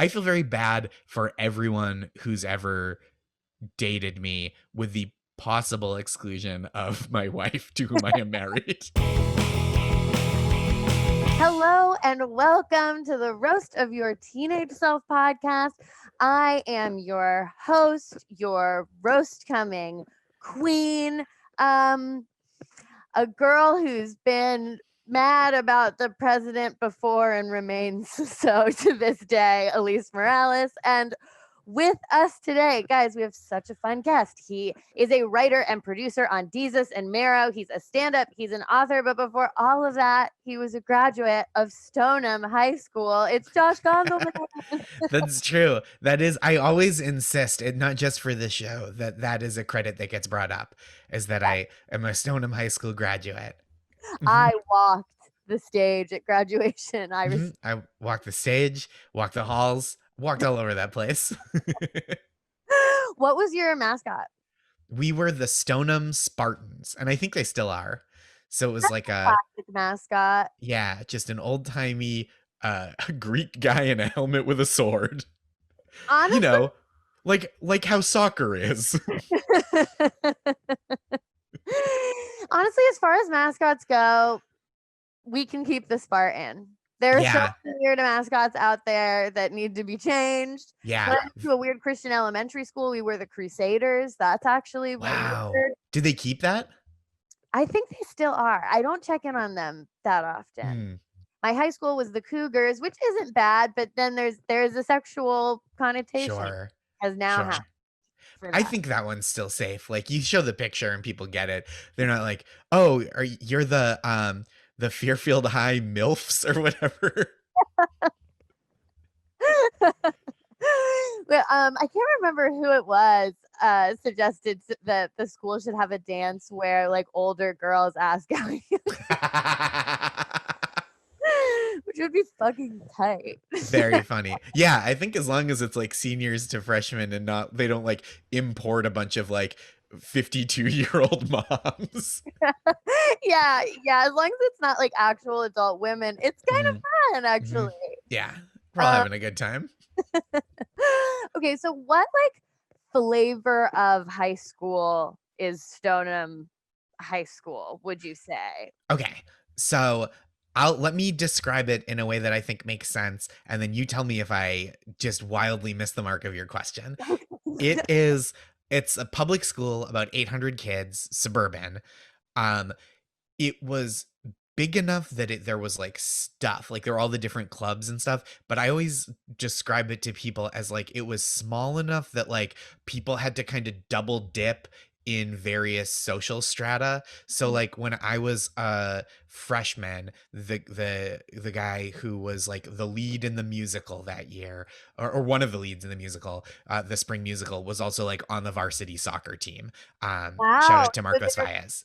I feel very bad for everyone who's ever dated me, with the possible exclusion of my wife, to whom I am married. Hello and welcome to the Roast of Your Teenage Self podcast. I am your host, your roast coming queen, a girl who's been mad about the president before and remains so to this day, Alise Morales. And with us today, guys, we have such a fun guest. He is a writer and producer on Deezus and Marrow. He's a stand-up, he's an author, but before all of that, he was a graduate of Stoneham High School. It's Josh Gondelman. That's true. That is, I always insist, and not just for the show, that that is a credit that gets brought up, is that I am a Stoneham High School graduate. I walked the stage at graduation. I walked the stage, walked the halls, walked all over that place. What was your mascot? We were the Stoneham Spartans, and I think they still are. So it was like Classic mascot. yeah, just an old timey Greek guy in a helmet with a sword. You Honestly, know, like how soccer is. honestly, as far as mascots go, we can keep the Spartan. There are so Yeah, many weird mascots out there that need to be changed. yeah. When I went to a weird Christian elementary school, we were the Crusaders. That's actually Wow. weird. Did they keep that? I think they still are. I don't check in on them that often. Hmm. My high school was the Cougars, which isn't bad, but then there's a sexual connotation Sure. has now Sure. happened for I that. think that one's still safe. Like you show the picture and people get it. They're not like, "Oh, you're the Fairfield High MILFs or whatever." Well, I can't remember who it was suggested that the school should have a dance where like older girls ask how you, which would be fucking tight. Very funny. Yeah, I think as long as it's like seniors to freshmen and not they don't like import a bunch of like 52-year-old moms. Yeah, yeah. As long as it's not like actual adult women, it's kind of Mhm, fun mhm. actually. Yeah, we're all Um, having a good time. okay, so what like flavor of high school is Stoneham High School? Would you say? Okay. So I'll let me describe it in a way that I think makes sense, and then you tell me if I just wildly miss the mark of your question. It is it's a public school, about 800 kids, suburban. Um, it was big enough that there was like stuff, like there were all the different clubs and stuff, but I always describe it to people as like it was small enough that like people had to kind of double dip in various social strata. So like when I was a freshman, the guy who was like the lead in the musical that year, or one of the leads in the musical, the spring musical, was also like on the varsity soccer team. Shout Wow. out to Marcos Faez.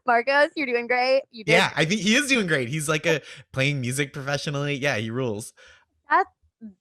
Marcos, you're doing great. You did Yeah, I think he is doing great. He's like a playing music professionally. Yeah, he rules. that.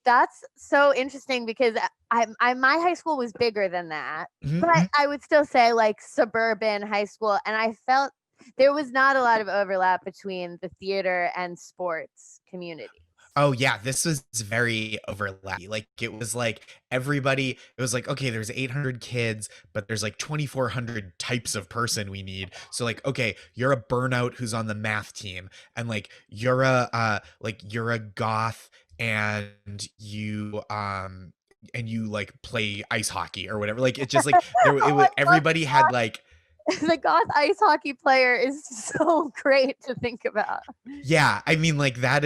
That's so interesting because I my high school was bigger than that, Mhm, but mhm. I would still say like suburban high school, and I felt there was not a lot of overlap between the theater and sports communities. Oh yeah, this was very overlappy. Like it was like everybody, it was like, okay, there's 800 kids, but there's like 2,400 types of person we need. So like, okay, you're a burnout who's on the math team, and like you're a goth, and you like play ice hockey or whatever. Like it's just like there it Oh, was I love everybody had like the goth ice hockey player is so great to think about. yeah, I mean like that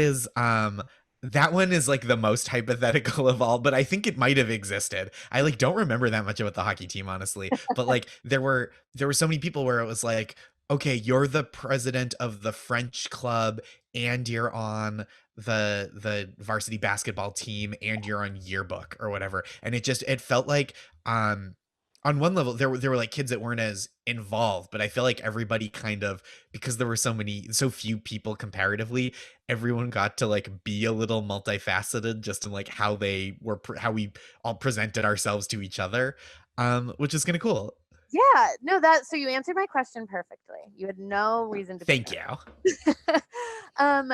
one is like the most hypothetical of all, but I think it might have existed. I like don't remember that much about the hockey team honestly, but like there were so many people where it was like, okay, you're the president of the French club and you're on the varsity basketball team and you're on yearbook or whatever. And it felt like on one level there were like kids that weren't as involved, but I feel like everybody kind of, because there were so few people comparatively, everyone got to like be a little multifaceted just in like how we all presented ourselves to each other, which is kind of cool. Yeah, no, that so you answered my question perfectly. You had no reason to be Thank you. nervous. um,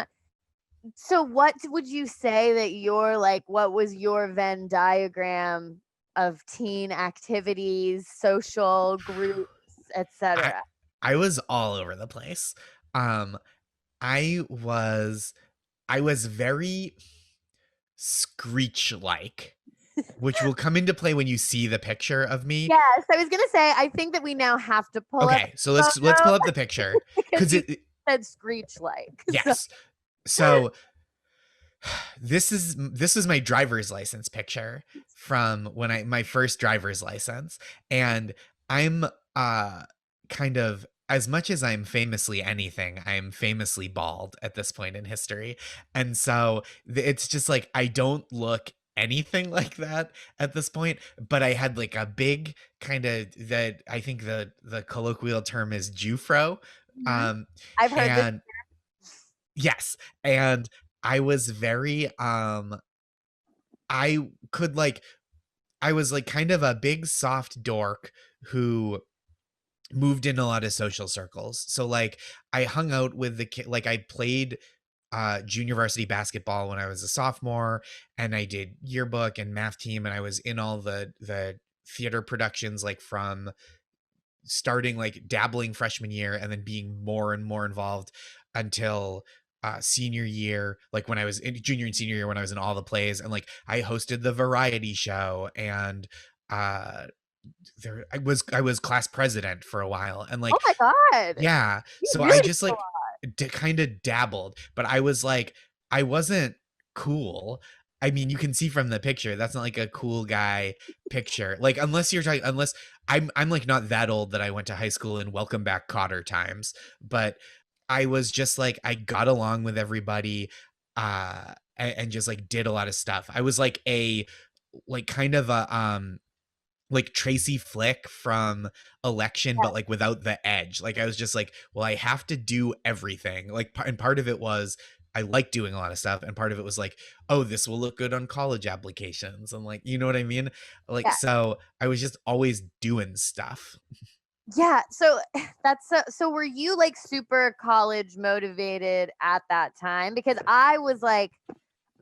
So what would you say that your like what was your Venn diagram of teen activities, social groups, I etc.? I was all over the place. Um, I was I was very Screech like, which will come into play when you see the picture of me. Yes, I was gonna say I think that we now have to pull up Okay, so a let's photo pull up the picture because because you it said screech like. So yes. So this is my driver's license picture from when I my first driver's license, and I'm uh kind of, as much as I'm famously anything, I'm famously bald at this point in history. And so it's just like I don't look anything like that at this point, but I had like a big kind of, that I think the colloquial term is Jufro. Mhm. Um I've heard this. and yes, and I was very I could like I was like kind of a big soft dork who moved in a lot of social circles. So like I hung out with the kid, like I played junior varsity basketball when I was a sophomore, and I did yearbook and math team, and I was in all the theater productions, like from starting like dabbling freshman year and then being more and more involved until senior year, like when I was in junior and senior year, when I was in all the plays, and like I hosted the variety show, and uh I was class president for a while, and Oh like, my god. yeah, You so I really just like kind of dabbled, but I was like, I wasn't cool. I mean, you can see from the picture, that's not like a cool guy picture. Like, unless you're talking, unless I'm like not that old that I went to high school in Welcome Back Cotter times, but I was just like, I got along with everybody, and just like did a lot of stuff. I was like a, like kind of a like Tracy Flick from Election, but like without the edge. Like I was just like, well, I have to do everything. Like, and part of it was I like doing a lot of stuff, and part of it was like, oh, this will look good on college applications, and like, you know what I mean? Like, yeah. so I was just always doing stuff. Yeah, so that's so were you like super college motivated at that time? Because I was like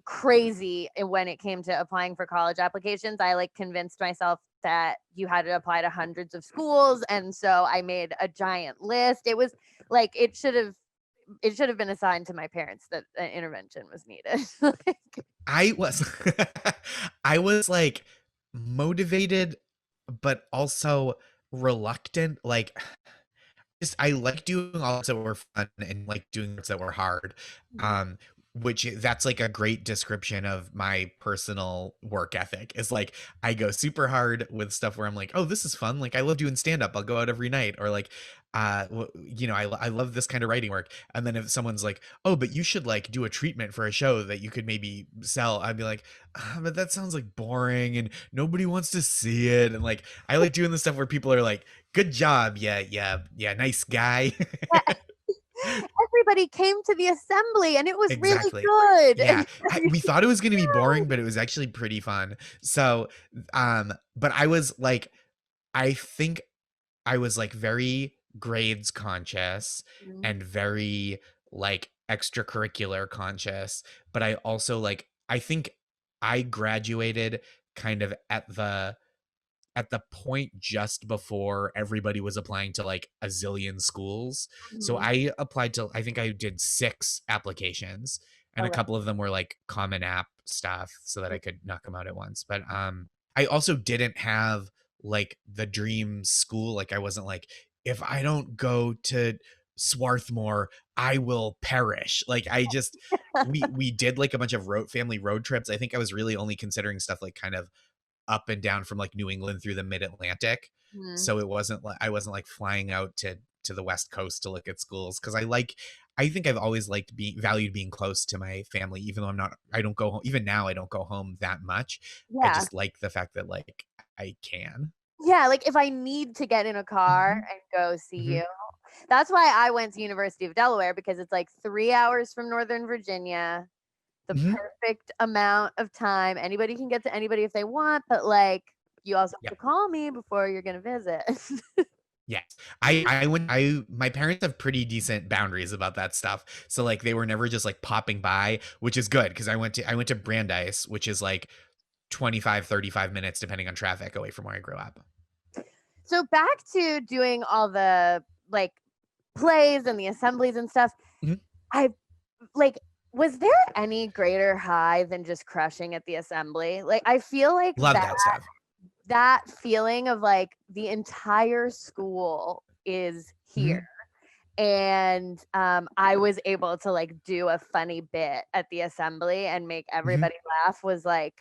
crazy when it came to applying for college applications. I like convinced myself that you had to apply to hundreds of schools, and so I made a giant list. It was like it should have been assigned to my parents that an intervention was needed. Like, I was I was like motivated, but also reluctant. Like, just I like doing all that were fun and like doing things that were hard. mhm, Um, which that's like a great description of my personal work ethic. Is like I go super hard with stuff where I'm like, oh, this is fun. Like I love doing stand up. I'll go out every night, or like, I love this kind of writing work. And then if someone's like, oh, but you should like do a treatment for a show that you could maybe sell, I'd be like, but that sounds like boring and nobody wants to see it. And like I like doing the stuff where people are like, good job, yeah, yeah, yeah, nice guy. yeah, everybody came to the assembly and it was really Exactly. good. Yeah, And so we you- thought it was gonna be boring, but it was actually pretty fun. So, but I was like, I think I was like very grades conscious Mhm, and very like extracurricular conscious, but I also like, I think I graduated kind of at the point just before everybody was applying to like a zillion schools. So mhm. I applied to, I think I did 6 applications, and a Okay. couple of them were like common app stuff so that Mm, I could knock them out at once. But I also didn't have like the dream school. Like I wasn't like, if I don't go to Swarthmore, I will perish. Like I just, we did like a bunch of family road trips. I think I was really only considering stuff like kind of up and down from like New England through the mid Atlantic. mhm. So it wasn't like I wasn't like flying out to the West Coast to look at schools, because I think I've always liked being valued being close to my family, even though I don't go home, even now I don't go home that much. I Yeah. just like the fact that like I can. Yeah, like if I need to get in a car Hmm. and go see Hmm. you. That's why I went to University of Delaware because it's like 3 hours from Northern Virginia, the Hmm. perfect amount of time. Anybody can get to anybody if they want, but like you also have Yeah. to call me before you're going to visit. Yes. My parents have pretty decent boundaries about that stuff. So like they were never just like popping by, which is good because I went to Brandeis, which is like 25-35 minutes depending on traffic away from where I grew up. So back to doing all the like plays and the assemblies and stuff. Mhm. I like was there any greater high than just crushing at the assembly? Like I feel like Love that that stuff. that feeling of like the entire school is here. Mhm. And I was able to like do a funny bit at the assembly and make Mhm. everybody laugh was like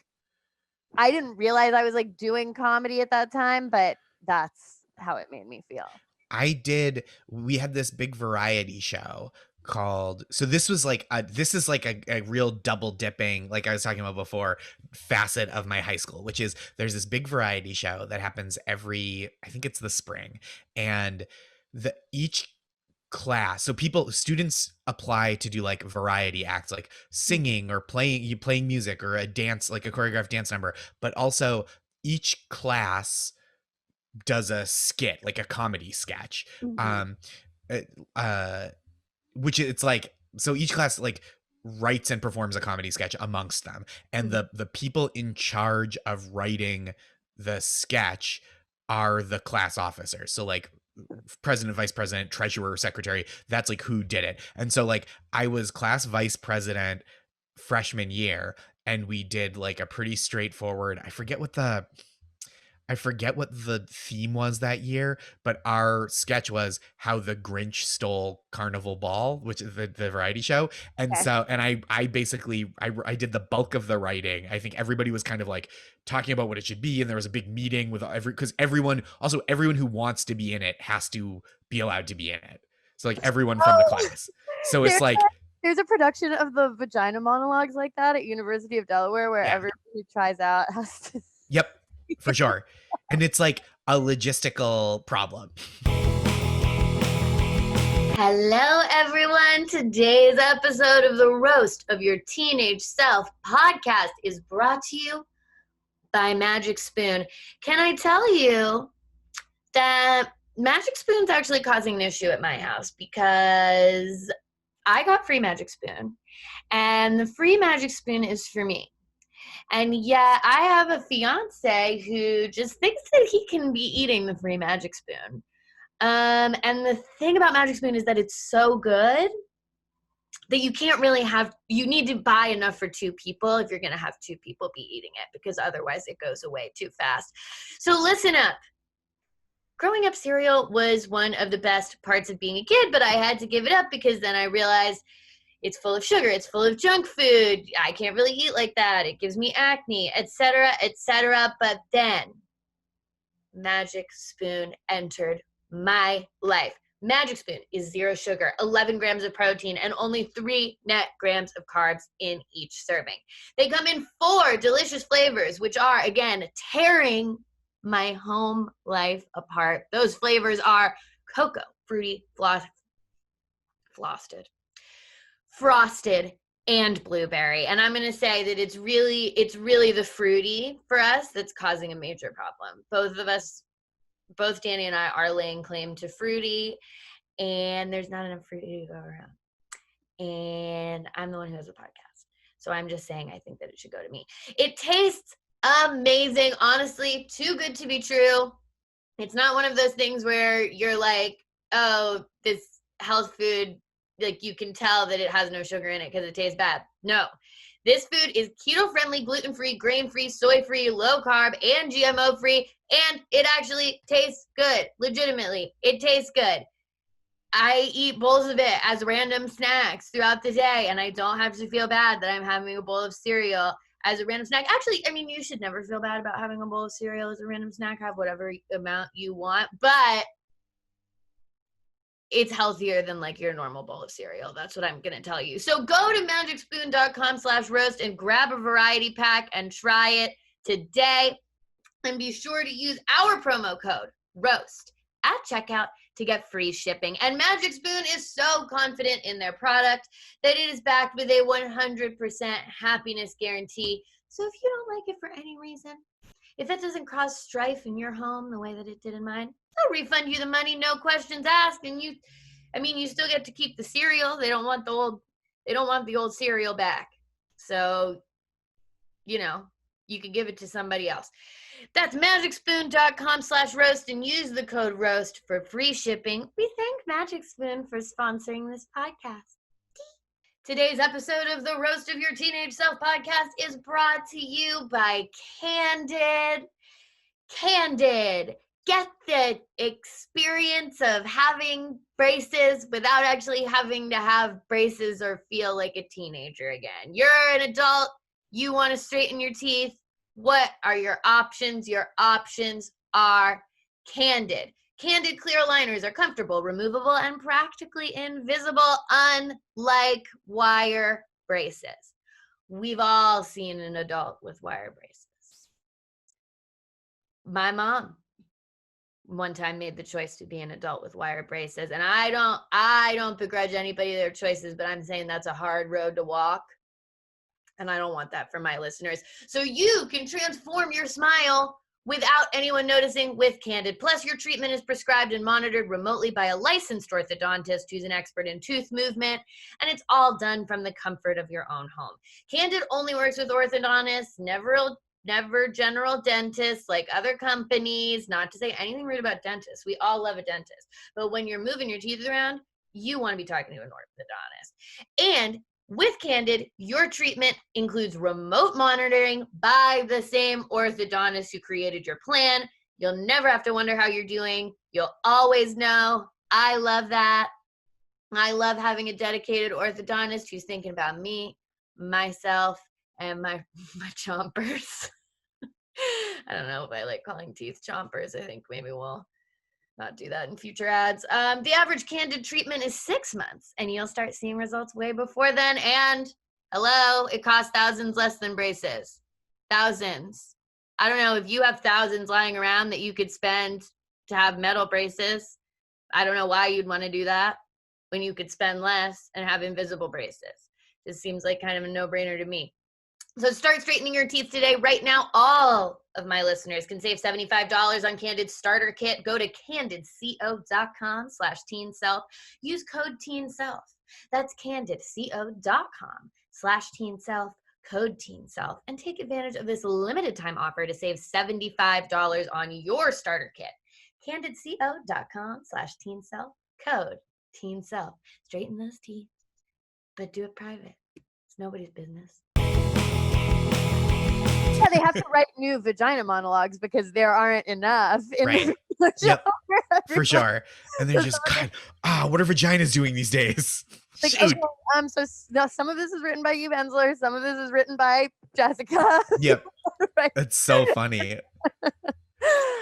I didn't realize I was like doing comedy at that time, but that's how it made me feel. We had this big variety show called, so this was like this is like a real double dipping, like I was talking about before, facet of my high school, which is there's this big variety show that happens every, I think it's the spring, and the each class, so students apply to do like variety acts, like Mhm, singing or playing music or a dance, like a choreographed dance number, but also each class does a skit, like a comedy sketch. mhm, Um, uh, uh, which it's like, so each class like writes and performs a comedy sketch amongst them, and mhm, the people in charge of writing the sketch are the class officers. So like president, vice president, treasurer, secretary, that's like who did it. And so like I was class vice president freshman year, and we did like a pretty straightforward, I forget what the theme was that year, but our sketch was how the Grinch stole Carnival Ball, which is the variety show. And okay. so, and I basically, I did the bulk of the writing. I think everybody was kind of like talking about what it should be. And there was a big meeting with because everyone who wants to be in it has to be allowed to be in it. So like everyone from the Oh, class. So there's it's like, there's a production of the vagina monologues like that at University of Delaware where yeah, everyone who tries out has to yep, for sure. And it's like a logistical problem. Hello, everyone. Today's episode of the Roast of Your Teenage Self podcast is brought to you by Magic Spoon. Can I tell you that Magic Spoon's actually causing an issue at my house because I got free Magic Spoon, and the free Magic Spoon is for me. And yet I have a fiance who just thinks that he can be eating the free Magic Spoon. And the thing about Magic Spoon is that it's so good that you can't really you need to buy enough for two people if you're going to have two people be eating it, because otherwise it goes away too fast. So listen up. Growing up, cereal was one of the best parts of being a kid, but I had to give it up because then I realized it's full of sugar, it's full of junk food, I can't really eat like that, it gives me acne, etc., etc. But then Magic Spoon entered my life. Magic Spoon is 0 sugar, 11 grams of protein, and only 3 net grams of carbs in each serving. They come in 4 delicious flavors, which are, again, tearing my home life apart. Those flavors are cocoa, fruity, frosted, and blueberry. And I'm going to say that it's really the fruity for us that's causing a major problem. Both Danny and I are laying claim to fruity, and there's not enough fruity to go around. And I'm the one who has a podcast. So I'm just saying I think that it should go to me. It tastes amazing. Honestly, too good to be true. It's not one of those things where you're like, oh, this health food, like you can tell that it has no sugar in it because it tastes bad. No. This food is keto-friendly, gluten-free, grain-free, soy-free, low-carb, and GMO-free, and it actually tastes good. Legitimately, it tastes good. I eat bowls of it as random snacks throughout the day, and I don't have to feel bad that I'm having a bowl of cereal as a random snack. Actually, I mean, you should never feel bad about having a bowl of cereal as a random snack. Have whatever amount you want, but it's healthier than like your normal bowl of cereal. That's what I'm going to tell you. So go to magicspoon.com/roast and grab a variety pack and try it today. And be sure to use our promo code ROAST at checkout to get free shipping. And Magic Spoon is so confident in their product that it is backed with a 100% happiness guarantee. So if you don't like it for any reason, If it doesn't cause strife in your home the way that it did in mine, I'll refund you the money, no questions asked. And you still get to keep the cereal. They don't want the old cereal back. So, you can give it to somebody else. That's magicspoon.com/roast and use the code ROAST for free shipping. We thank Magic Spoon for sponsoring this podcast. Today's episode of the Roast of Your Teenage Self podcast is brought to you by Candid. Candid. Get the experience of having braces without actually having to have braces or feel like a teenager again. You're an adult. You want to straighten your teeth. What are your options? Your options are Candid. Candid clear aligners are comfortable, removable, and practically invisible, unlike wire braces. We've all seen an adult with wire braces. My mom one time made the choice to be an adult with wire braces, and I don't begrudge anybody their choices, but I'm saying that's a hard road to walk, and I don't want that for my listeners. So you can transform your smile without anyone noticing with Candid. Plus, your treatment is prescribed and monitored remotely by a licensed orthodontist who's an expert in tooth movement, and it's all done from the comfort of your own home. Candid only works with orthodontists, never general dentists like other companies. Not to say anything rude about dentists. We all love a dentist. But when you're moving your teeth around, you want to be talking to an orthodontist. And with Candid, your treatment includes remote monitoring by the same orthodontist who created your plan. You'll never have to wonder how you're doing. You'll always know. I love that. I love having a dedicated orthodontist who's thinking about me, myself, and my chompers. I don't know if I like calling teeth chompers. I think maybe we'll not do that in future ads. The average Candid treatment is 6 months, and you'll start seeing results way before then. And hello, it costs thousands less than braces. Thousands. I don't know if you have thousands lying around that you could spend to have metal braces. I don't know why you'd want to do that when you could spend less and have invisible braces. This seems like kind of a no-brainer to me. So start straightening your teeth today. Right now, all of my listeners can save $75 on Candid starter kit. Go to candidco.com/teenself. Use code TeenSelf. That's candidco.com/teenself, code TeenSelf, and take advantage of this limited time offer to save $75 on your starter kit. candidco.com/teenself, code TeenSelf. Straighten those teeth, but do it private. It's nobody's business. Yeah, they have to write new vagina monologues because there aren't enough in Right. the show. Yep. For sure. And they're just, God, what are vaginas doing these days? Like, Shoot. okay, so now some of this is written by you, Bensler. Some of this is written by Jessica. Yep. Right. That's so funny.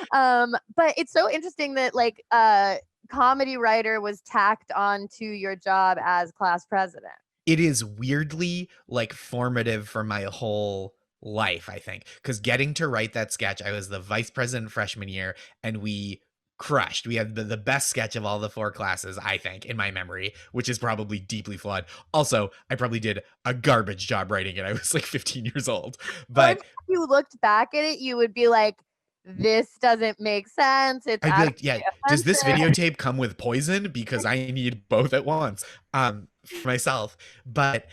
But it's so interesting that like comedy writer was tacked onto your job as class president. It is weirdly like formative for my whole life, I think, because getting to write that sketch, I was the vice president freshman year, and we crushed. We had the best sketch of all the 4 classes, I think, in my memory, which is probably deeply flawed. Also, I probably did a garbage job writing it. I was like 15 years old. But if you looked back at it, you would be like, this doesn't make sense. It's I'd be like, yeah, offensive. does this videotape come with poison? Because I need both at once for myself. But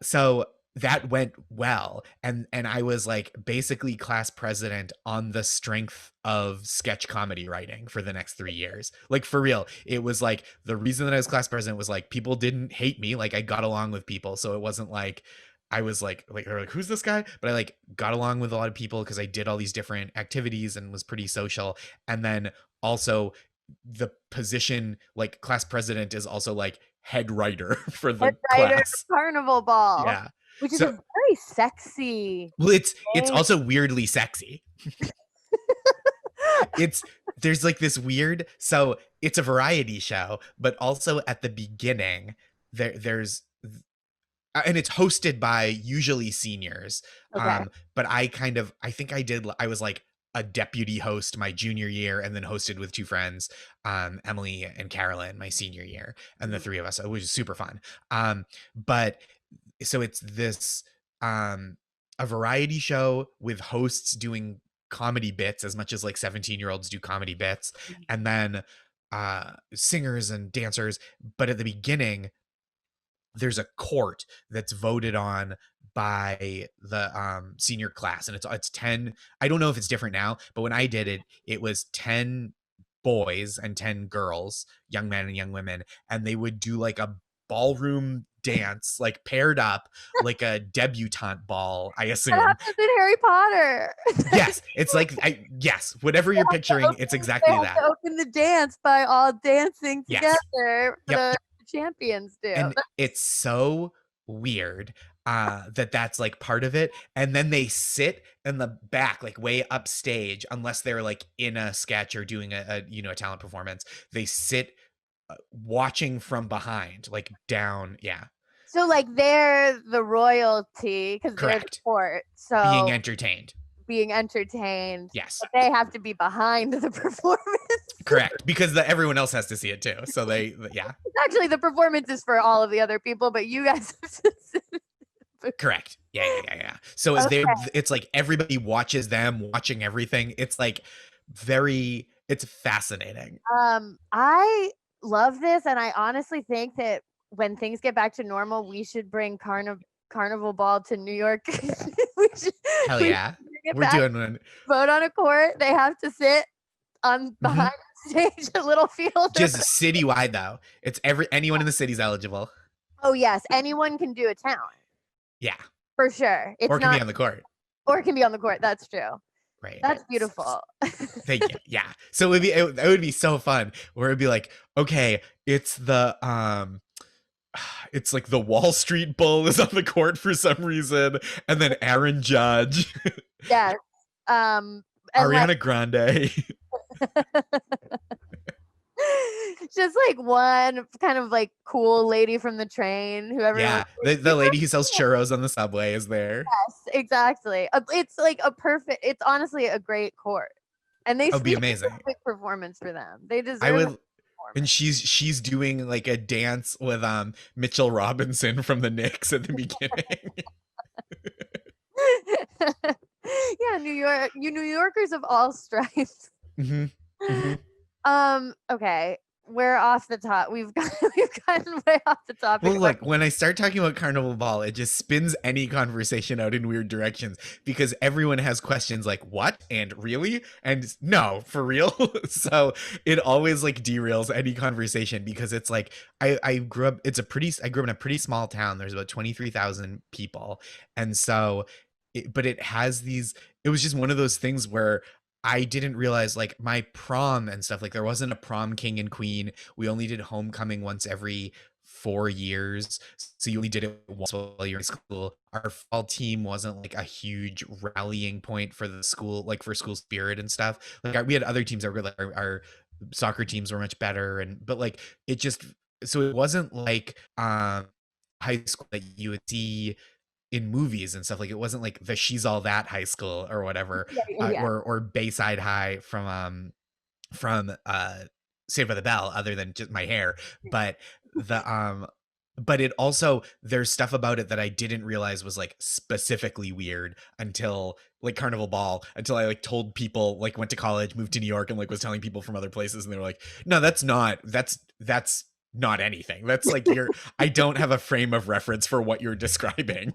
so that went well, and I was like basically class president on the strength of sketch comedy writing for the next 3 years. Like, for real, it was like the reason that I was class president was like people didn't hate me, like I got along with people, so it wasn't like I was like they're like, who's this guy? But I like got along with a lot of people because I did all these different activities and was pretty social. And then also the position, like class president, is also like head writer for the class. Carnival ball. Yeah. Which is a very sexy. Well, it's also weirdly sexy. There's like this weird, so it's a variety show, but also at the beginning there's and it's hosted by usually seniors. Okay. But I was like a deputy host my junior year, and then hosted with 2 friends, Emily and Carolyn, my senior year, and the 3 of us, which was super fun. But so it's this a variety show with hosts doing comedy bits as much as like 17-year-olds do comedy bits, and then singers and dancers. But at the beginning, there's a court that's voted on by the senior class, and it's 10. I don't know if it's different now, but when I did it, it was 10 boys and 10 girls, young men and young women, and they would do like a ballroom dance, like paired up, like a debutante ball, I That assume. happens in Harry Potter. Yes, it's like yes, whatever you're picturing, it's They exactly have that. to open the dance by all dancing Yes. together. Yep. The champions do. And it's so weird that's like part of it, and then they sit in the back, like way upstage, unless they're like in a sketch or doing a talent performance. They sit watching from behind, like down. Yeah, So like they're the royalty because they're the correct. court. So Being entertained. Yes. Yes, But they have to be behind the performance. correct, because everyone else has to see it too, so they yeah, Actually, the performance is for all of the other people, but you guys have to sit. correct. Yeah. So it's like everybody watches them watching everything. It's like it's fascinating. I love this, and I honestly think that when things get back to normal, we should bring Carnival Ball to New York. Hell we yeah, should bring it we're back, doing one. vote on a court. They have to sit on behind the stage, a little field. Just citywide though. It's anyone in the city's eligible. Oh yes, anyone can do a talent Yeah, for sure. It's or can not, be on the court. or can be on the court. That's true. Right. That's beautiful. Thank you. Yeah. So it would be so fun where it'd be like, okay, it's it's like the Wall Street Bull is on the court for some reason, and then Aaron Judge, Yes. And Ariana Grande. just like one kind of like cool lady from the train, whoever. Yeah, the lady who sells churros on the subway is there. Yes, exactly. It's like a perfect. It's honestly a great court, and they It'd be need a amazing. perfect performance for them. They deserve. I a would, performance. and she's doing like a dance with Mitchell Robinson from the Knicks at the beginning. Yeah, New York. You New Yorkers of all stripes. Mm-hmm. Mm-hmm. Okay, we're off the top. We've gotten way off the topic. Well, look, when I start talking about Carnival Ball, it just spins any conversation out in weird directions because everyone has questions like, what? And really? And no, for real? So it always like derails any conversation because it's like, I grew up in a pretty small town. There's about 23,000 people. And so, but it was just one of those things where I didn't realize like my prom and stuff, like there wasn't a prom king and queen. We only did homecoming once every 4 years. So you only did it once while you're in school. Our fall team wasn't like a huge rallying point for the school, like for school spirit and stuff. Like we had other teams that were like our soccer teams were much better. But like so it wasn't like high school that you would see in movies and stuff. Like it wasn't like the She's All That high school or whatever. Yeah. Or Bayside High from Saved by the Bell, other than just my hair. But but it also, there's stuff about it that I didn't realize was like specifically weird until like Carnival Ball, until I like told people, like went to college, moved to New York, and like was telling people from other places, and they were like, no, that's not anything. That's like I don't have a frame of reference for what you're describing.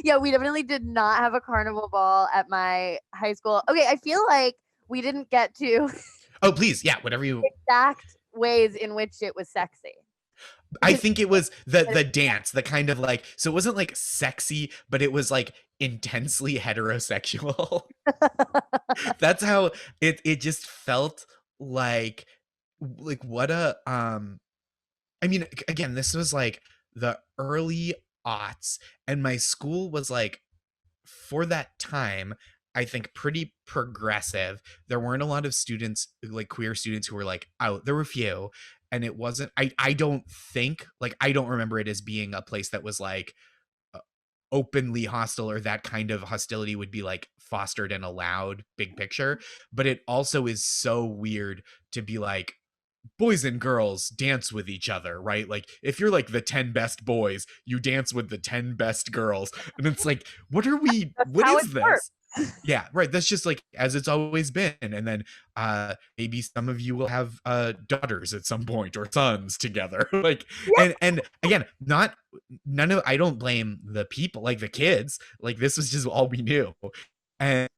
Yeah, we definitely did not have a Carnival Ball at my high school. Okay, I feel like we didn't get to Oh, please. Yeah, whatever you. exact ways in which it was sexy. I think it was the dance, the kind of like, so it wasn't like sexy, but it was like intensely heterosexual. That's how it just felt like what a I mean, again, this was like the early aughts, and my school was like, for that time, I think pretty progressive. There weren't a lot of students, like queer students, who were like out. There were a few, and it wasn't. I don't think, like, I don't remember it as being a place that was like openly hostile, or that kind of hostility would be like fostered and allowed, big picture. But it also is so weird to be like, boys and girls dance with each other, right? Like if you're like the 10 best boys, you dance with the 10 best girls, and it's like, what is this? Yeah, right. That's just like as it's always been. And then maybe some of you will have daughters at some point or sons together. Like and again, not none of I don't blame the people, like the kids. Like this was just all we knew. And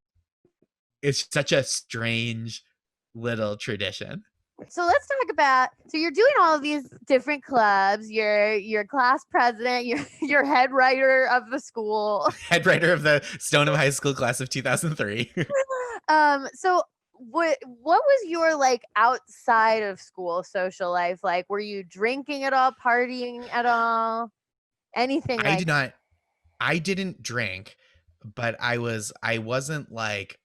it's such a strange little tradition. So let's talk about, so you're doing all of these different clubs, you're class president, you're head writer of the school. Head writer of the Stoneham High School class of 2003. So what was your like outside of school social life like? Were you drinking at all, partying at all? Anything I like did not I didn't drink, but I wasn't like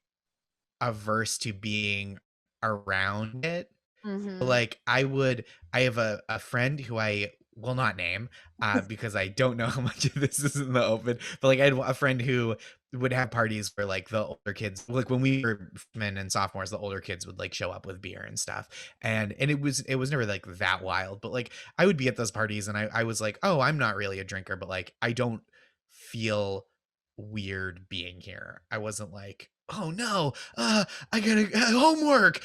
averse to being around it. mm-hmm. Like I have a friend who I will not name because I don't know how much of this is in the open, but like I had a friend who would have parties where like the older kids, like when we were freshmen and sophomores, the older kids would like show up with beer and stuff, and it was never like that wild, but like I would be at those parties and I was like, oh, I'm not really a drinker, but like I don't feel weird being here. I wasn't like, oh no, I gotta homework.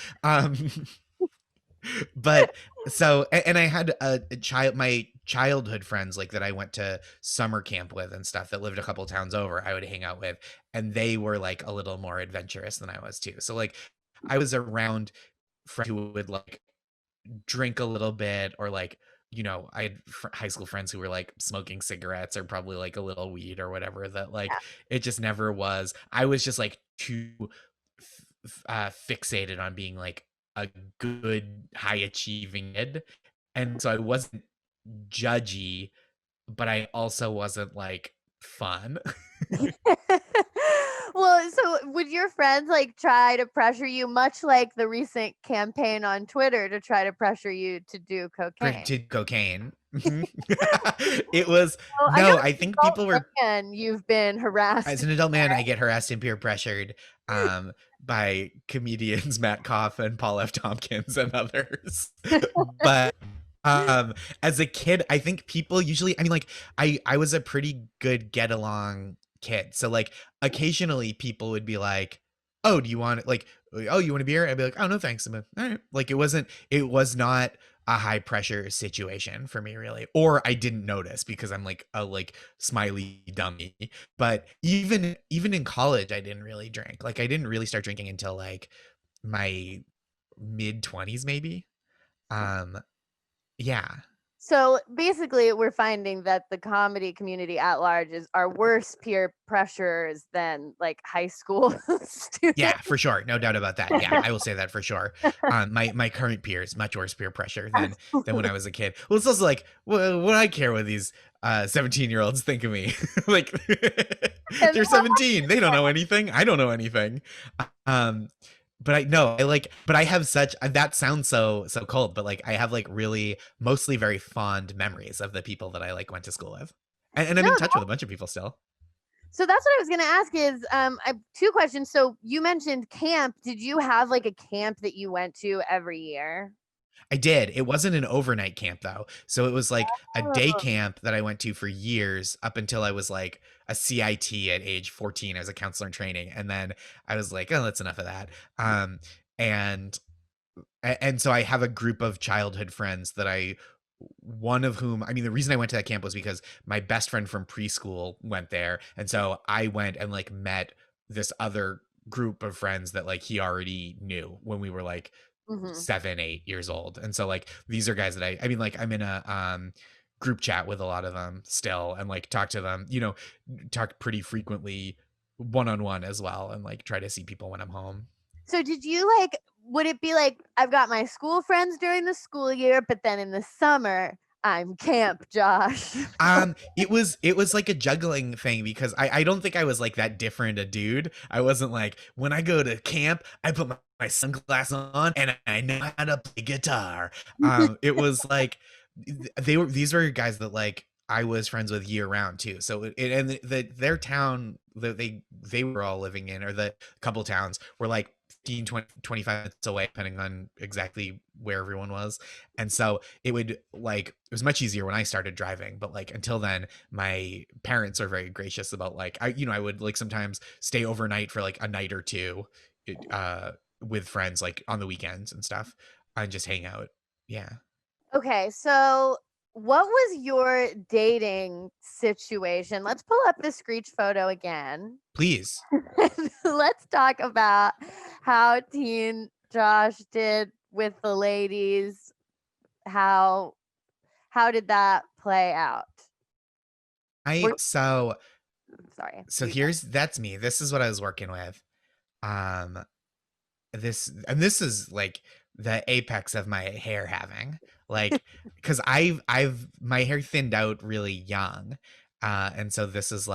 But so and I had a child, my childhood friends like that I went to summer camp with and stuff that lived a couple towns over, I would hang out with, and they were like a little more adventurous than I was too. So like I was around friends who would like drink a little bit, or like, I had high school friends who were like smoking cigarettes or probably like a little weed or whatever, that like it just never was. I was just like too fixated on being like a good high achieving kid, and so I wasn't judgy, but I also wasn't like fun. Well, so would your friends like try to pressure you, much like the recent campaign on Twitter to try to pressure you to do cocaine? To cocaine. It was Well, I know no, as I an think adult people were man, you've been as harassed. an adult man, I get harassed and peer pressured by comedians Matt Koff and Paul F. Tompkins and others. But as a kid, I think people usually, I mean, like I was a pretty good get along kid. So like occasionally people would be like, "Oh, do you want like oh, you want a beer?" I'd be like, "Oh, no, thanks." I'm like, "All right." Like it was not a high pressure situation for me really, or I didn't notice because I'm like a like smiley dummy. But even in college I didn't really drink. Like I didn't really start drinking until like my mid 20s maybe. um yeah. So basically, we're finding that the comedy community at large are worse peer pressures than like high school Yeah, students. for sure. No doubt about that. Yeah, I will say that for sure. My current peers, much worse peer pressure than when I was a kid. Well, it's also like, what do I care what these 17-year-olds think of me? Like And they're 17. They don't know anything. I don't know anything. Um but I know I like, but I have such that sounds so cold, but like I have like really mostly very fond memories of the people that I like went to school with. And I'm no, in touch with a bunch of people still. so that's what I was going to ask is I have two questions. So you mentioned camp. Did you have like a camp that you went to every year? I did. It wasn't an overnight camp though. So it was like a day Oh. camp that I went to for years up until I was like a CIT at age 14. I was a counselor in training. And then I was like, oh, that's enough of that. And and so I have a group of childhood friends that one of whom, I mean, the reason I went to that camp was because my best friend from preschool went there. And so I went and like met this other group of friends that like he already knew when we were like Mhm. 7, 8 years old. And so like these are guys that I mean, like I'm in a group chat with a lot of them still, and like talk to them, talk pretty frequently one-on-one as well, and like try to see people when I'm home. So did you like, would it be like, I've got my school friends during the school year, but then in the summer, I'm camp Josh? It was like a juggling thing because I don't think I was like that different a dude. I wasn't like, when I go to camp, I put my sunglasses on and I know how to play guitar. It was like these were guys that like I was friends with year round too. So and their town that they were all living in, or the couple towns, were like 15, 20, 25 minutes away, depending on exactly where everyone was. And so it would like, it was much easier when I started driving, but like until then, my parents are very gracious about like, I would like sometimes stay overnight for like a night or two, uh, with friends, like on the weekends and stuff, and just hang out. Yeah. Okay, so what was your dating situation? Let's pull up the Screech photo again. Please. Let's talk about how teen Josh did with the ladies. How did that play out? I so Sorry. so here's that's me. This is what I was working with. Um this is like the apex of my hair having, like, because I've my hair thinned out really young, and so uh this is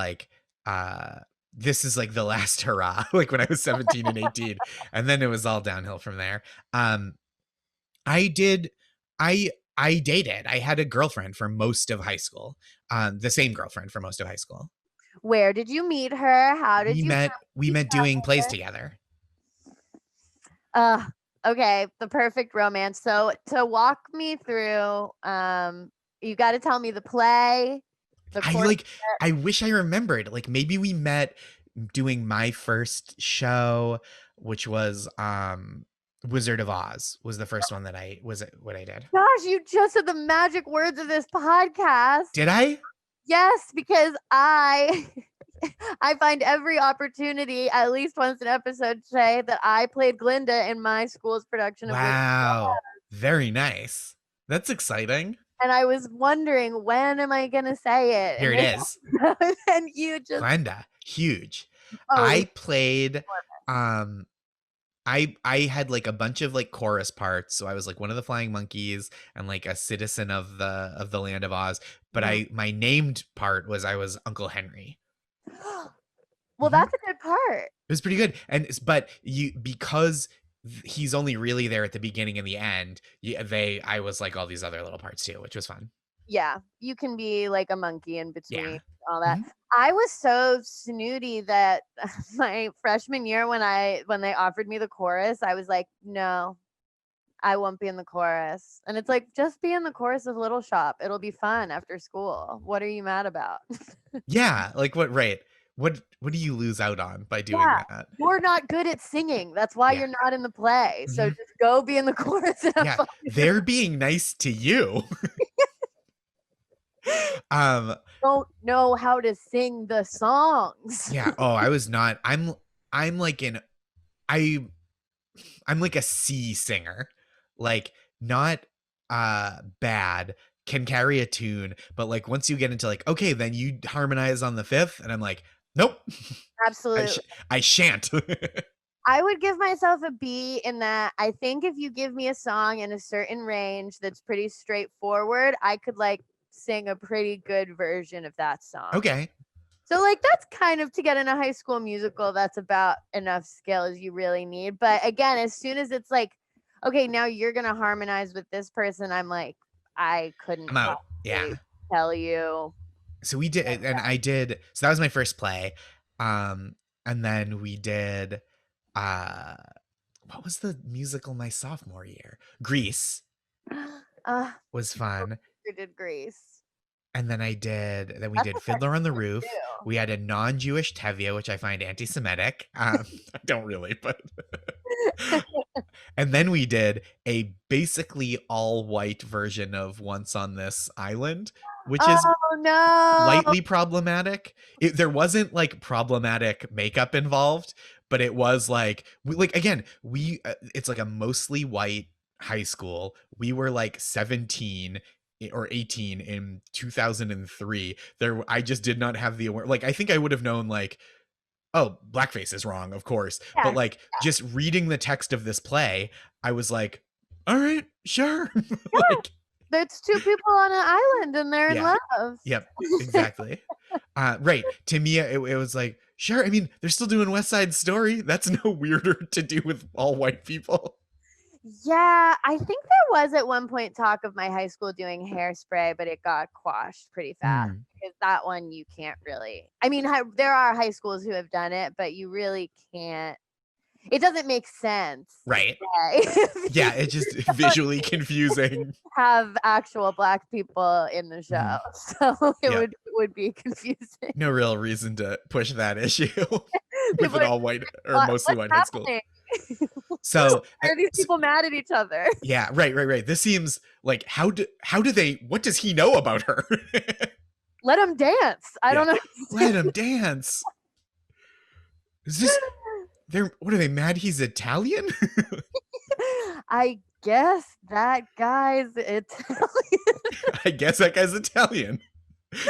like the last hurrah, like when I was 17 and 18, and then it was all downhill from there. I did I I dated. I had a girlfriend for most of high school. The same girlfriend for most of high school. Where did you meet her? How did you know We each met doing plays other? together. Okay, the perfect romance. So to walk me through, you got to tell me the play, the I course. like I wish I remembered. Like maybe we met doing my first show, which was Wizard of Oz was the first one that I was what I did. Gosh, you just said the magic words of this podcast. Did I? Yes, because I I find every opportunity, at least once an episode, to say that I played Glinda in my school's production of Wizard of Oz. Wow. Very nice. That's exciting. And I was wondering, when am I gonna say it? Here it And is. then, and you just Glenda. Huge. oh, I played I had like a bunch of like chorus parts, so I was like one of the flying monkeys and like a citizen of the land of Oz. But Mhm. my named part was I was Uncle Henry. Well, Mhm. that's a good part. It was pretty good, and but you because he's only really there at the beginning and the end. I was like all these other little parts too, which was fun. Yeah, you can be like a monkey in between Yeah. all that. Mhm. I was so snooty that my freshman year when they offered me the chorus, I was like, "No, I won't be in the chorus." And it's like, "Just be in the chorus of Little Shop. It'll be fun after school. What are you mad about?" Yeah, like what? Right? What do you lose out on by doing Yeah, that? you're not good at singing. That's why Yeah. you're not in the play. So Mhm. just go be in the chorus and have Yeah, fun. they're being nice to you. um Don't know how to sing the songs. yeah, oh, I was not. I'm like an I I'm like a C singer. Like not bad, can carry a tune, but like once you get into like, okay, then you harmonize on the fifth, and I'm like, nope. I, Absolutely. sh- I shan't. I would give myself a B in that I think if you give me a song in a certain range that's pretty straightforward, I could like sing a pretty good version of that song. Okay. So like that's kind of, to get in a High School Musical, that's about enough skill as you really need. But again, as soon as it's like, okay, now you're gonna harmonize with this person, I'm like, I couldn't I'm out. possibly Yeah. tell you. So we did, and I did. So that was my first play. And then we did uh what was the musical my sophomore year? Grease was fun. You did Grease. And then then we That's did a Fiddler on the fun Roof. too. We had a non-Jewish Tevye, which I find anti-Semitic. I don't really, but and then we did a basically all-white version of Once on This Island, which is Oh no. lightly problematic. There wasn't like problematic makeup involved, but it was like again, it's like a mostly white high school. We were like 17 or 18 in 2003. I just did not have the aware, like I think I would have known like, oh, blackface is wrong, of course. But Yes. like just reading the text of this play, I was like, all right, sure. Yeah. Like There's two people on an island and they're in Yeah. love. Yep, exactly. Right. To me, it was like, sure. I mean, they're still doing West Side Story. That's no weirder to do with all white people. Yeah, I think there was at one point talk of my high school doing hairspray, but it got quashed pretty fast Mm, because that one you can't really. I mean, there are high schools who have done it, but you really can't. It doesn't make sense to say right. if Yeah, you it's just visually confusing. have actual black people in the show, Mhm. so it Yeah. would be confusing. No real reason to push that issue with People an are all white or mostly what's white high school. happening? So, Why are these s people mad at each other? yeah, right. This seems like how do they what does he know about her? Let them dance. I Yeah. don't Let understand. him dance. Is this they're what are they mad he's Italian? I guess that guy's Italian. I guess that guy's Italian.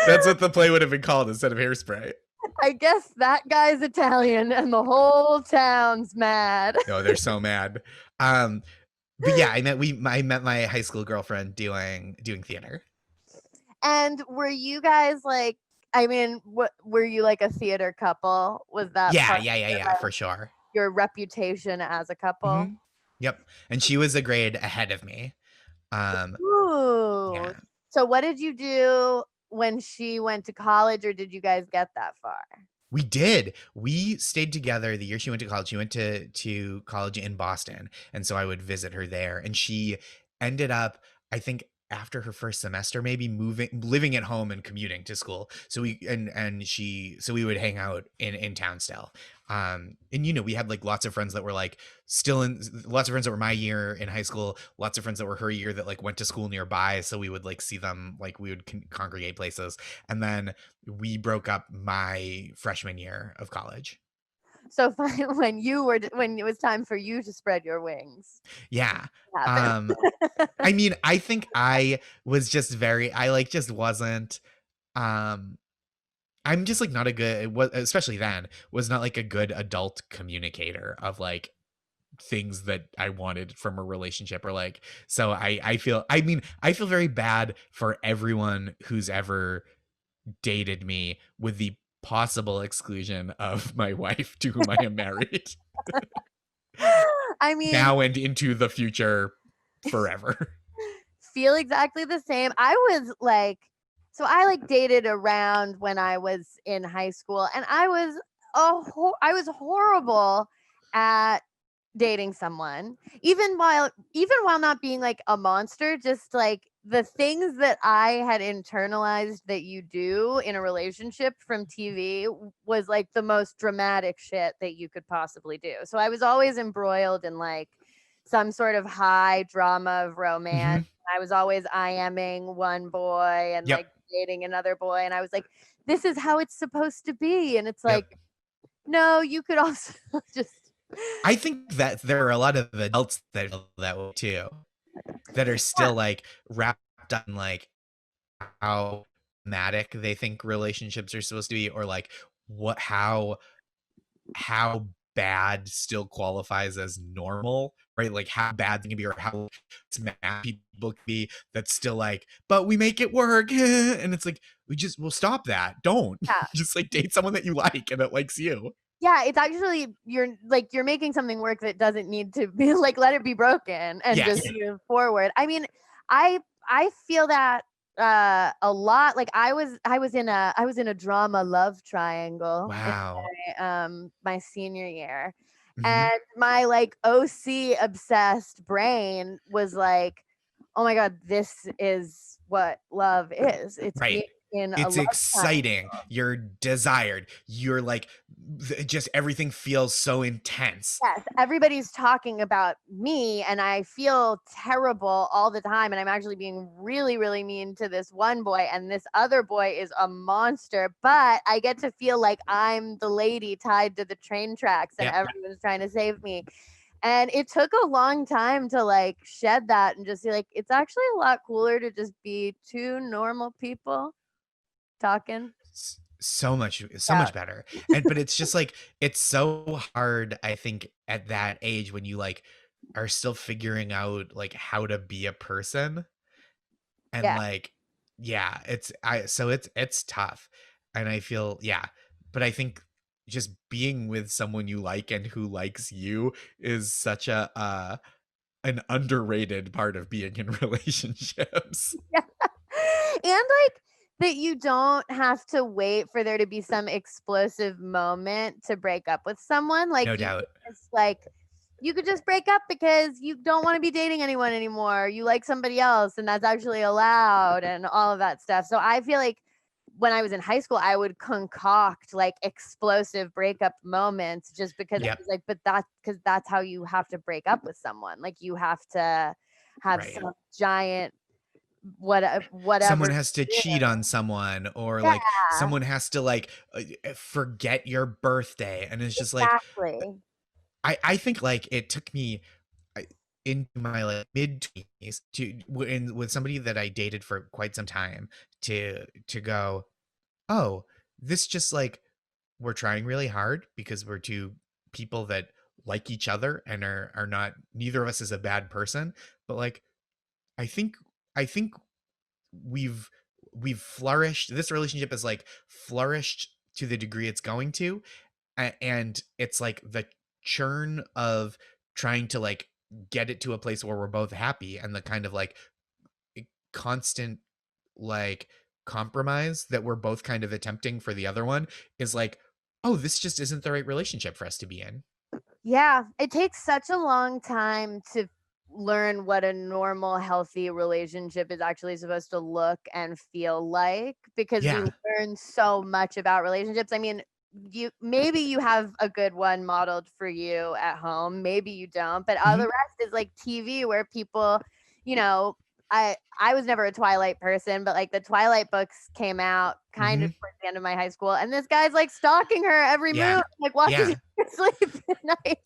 That's what the play would have been called instead of hairspray. I guess that guy's Italian and the whole town's mad. No, they're so mad. Um, but yeah, I met my high school girlfriend doing theater. And were you guys like, I mean, what were you like a theater couple? Was that Yeah, part yeah, of for sure. your reputation as a couple? Hmm. Yep. And she was a grade ahead of me. Um, Ooh. yeah. So what did you do when she went to college, or did you guys get that far? We did. We stayed together the year she went to college. She went to college in Boston, and so I would visit her there. And she ended up, I think, after her first semester, maybe living at home and commuting to school. So we would hang out in town still. And we had like lots of friends that were like still in lots of friends that were my year in high school, lots of friends that were her year that like went to school nearby. So we would like see them, like we would congregate places. And then we broke up my freshman year of college. So when it was time for you to spread your wings, Yeah. what happened? Um, I mean, I think I was just I like just wasn't, um, I'm just like not a good, especially then, was not like a good adult communicator of like things that I wanted from a relationship or like, so I feel very bad for everyone who's ever dated me with the possible exclusion of my wife to whom I am married I mean, now and into the future forever. feel exactly the same. I was like, so I like dated around when I was in high school, and I was horrible at dating someone, even while not being like a monster, just like the things that I had internalized that you do in a relationship from TV was like the most dramatic shit that you could possibly do. So I was always embroiled in like some sort of high drama of romance. Hmm. I was always IMing one boy and Yep. like dating another boy, and I was like, this is how it's supposed to be. And it's Yep. like, no, you could also just I think that there are a lot of adults that feel that way too, that are yeah, still like wrapped up in like how dramatic they think relationships are supposed to be, or like what how bad still qualifies as normal, right? Like how bad they can be or how mad people can be, that's still like, but we make it work. And it's like, we'll stop that. Don't yeah. just like date someone that you like and that likes you. Yeah, it's actually you're making something work that doesn't need to be like, let it be broken and just Yes. move forward. I mean, I feel that a lot. Like I was in a drama love triangle in Wow. my senior year. Hmm. And my like OC obsessed brain was like, "Oh my god, this is what love is. It's Right. being in a It's love triangle." exciting. You're desired. You're like, just everything feels so intense. Yes, everybody's talking about me, and I feel terrible all the time, and I'm actually being really, really mean to this one boy, and this other boy is a monster, but I get to feel like I'm the lady tied to the train tracks and Yeah. everyone's trying to save me. And it took a long time to like shed that and just be like, it's actually a lot cooler to just be two normal people talking. So Yeah. much better. And but it's just like it's so hard, I think, at that age when you like are still figuring out like how to be a person. And Yeah. like, yeah, it's tough. And I feel, yeah, but I think just being with someone you like and who likes you is such a an underrated part of being in relationships. Yeah. And like that you don't have to wait for there to be some explosive moment to break up with someone. Like No you doubt. could just like you could just break up because you don't want to be dating anyone anymore. You like somebody else and that's actually allowed and all of that stuff. So I feel like when I was in high school, I would concoct like explosive breakup moments just because I Yep. was like, but that's because that's how you have to break up with someone. Like you have to have Right. some giant Someone whatever. has to cheat on someone, or Yeah, like someone has to like forget your birthday, and it's just like exactly. I think like it took me into my like mid 20s to with somebody that I dated for quite some time to go, oh, this just like we're trying really hard because we're two people that like each other and are not, neither of us is a bad person, but like I think we've flourished, this relationship has like flourished to the degree it's going to, and it's like the churn of trying to like get it to a place where we're both happy, and the kind of like constant like compromise that we're both kind of attempting for the other one is like, oh, this just isn't the right relationship for us to be in. Yeah, it takes such a long time to learn what a normal, healthy relationship is actually supposed to look and feel like because we Yeah. learn so much about relationships. I mean, you have a good one modeled for you at home, maybe you don't, but all the Mhm. rest is like TV where people, you know, I was never a Twilight person, but like the Twilight books came out kind of Mhm. towards the end of my high school, and this guy's like stalking her every Yeah. move, like watching Yeah. her sleep at night.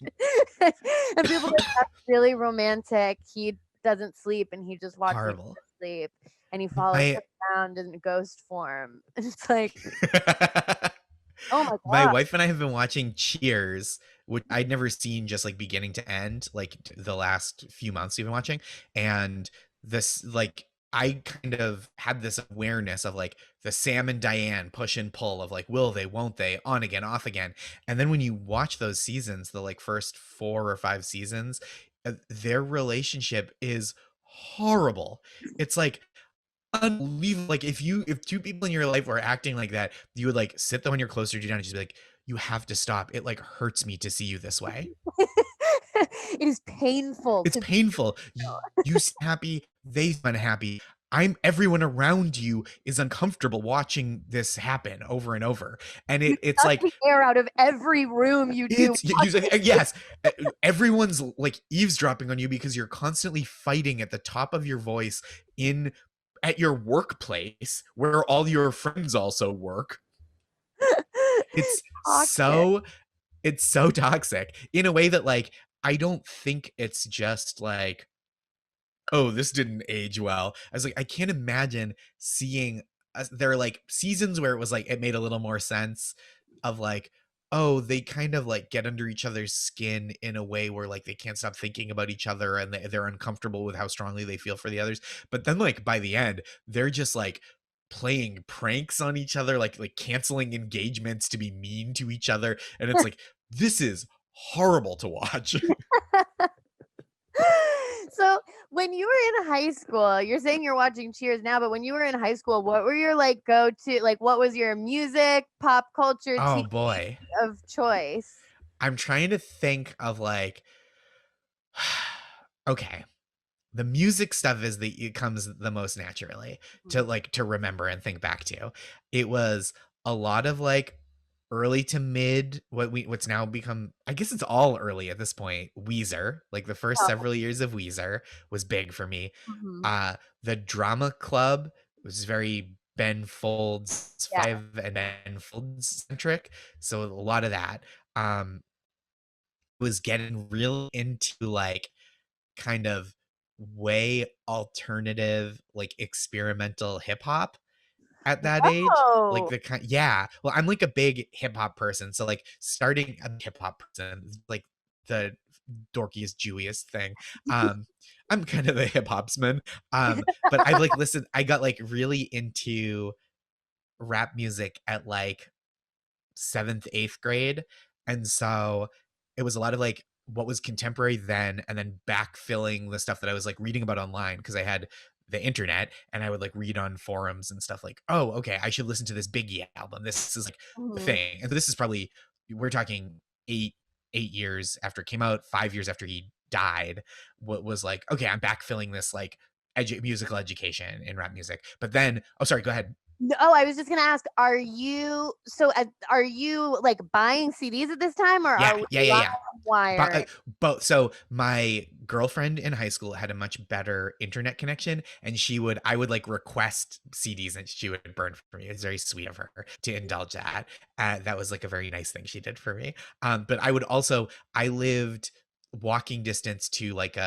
And people are like, that's really romantic. He doesn't sleep and he just watches Horrible. her sleep and he follows My her around in ghost form. It's like, oh my My god. wife and I have been watching Cheers, which I'd never seen just like beginning to end, like the last few months we've been watching. And this, like, I kind of had this awareness of like the Sam and Diane push and pull of like, will they, won't they, on again, off again. And then when you watch those seasons, the like first 4 or 5 seasons, their relationship is horrible. It's like unbelievable. Like if two people in your life were acting like that, you would like sit the one you're closer to down and just be like, you have to stop. It like hurts me to see you this way. It is painful It's to be painful. real. You seem happy, they seem unhappy. Everyone around you is uncomfortable watching this happen over and over. And You it's suck like the air out of every room you do. it's yes, everyone's like eavesdropping on you because you're constantly fighting at the top of your voice in at your workplace where all your friends also work. It's Toxic. so it's so toxic in a way that like I don't think it's just like, oh, this didn't age well. I was like, I can't imagine seeing there are like seasons where it was like it made a little more sense of like, oh, they kind of like get under each other's skin in a way where like they can't stop thinking about each other, and they're uncomfortable with how strongly they feel for the others. But then like by the end, they're just like playing pranks on each other, like canceling engagements to be mean to each other. And it's like, this is horrible to watch. So when you were in high school, you're saying you're watching Cheers now, but when you were in high school, what were your like go-to, like what was your music, pop culture Oh TV boy. of choice? I'm trying to think of like, okay, the music stuff is it comes the most naturally to Mhm. like to remember and think back to. It was a lot of like early to mid, what's now become, I guess it's all early at this point, Weezer. Like the first Oh, several years of Weezer was big for me. mhm. The Drama Club was very Ben Folds Yeah. 5 and Ben Folds centric, so a lot of that. Was getting real into like kind of way alternative, like experimental hip hop at that age. Like Whoa. the kind, yeah. Well, I'm like a big hip hop person, so like starting a hip hop person is like the dorkiest, Jewiest thing. I'm kind of a hip hopsman. But I've like listened. I got like really into rap music at like seventh, eighth grade, and so it was a lot of like what was contemporary then, and then backfilling the stuff that I was like reading about online, because I had the internet and I would like read on forums and stuff like, oh, okay, I should listen to this Biggie album. This is like the Mhm. thing. And this is probably, we're talking eight years after it came out, 5 years after he died. What was like, okay, I'm backfilling this like musical education in rap music. But then, oh, sorry, go ahead. No, oh, I was just gonna ask, are you like buying CDs at this time, or Yeah, are we yeah, yeah, live yeah. wiring? Both. So my girlfriend in high school had a much better internet connection, and I would like request CDs, and she would burn for me. It was very sweet of her to indulge that. That was like a very nice thing she did for me. But I lived walking distance to like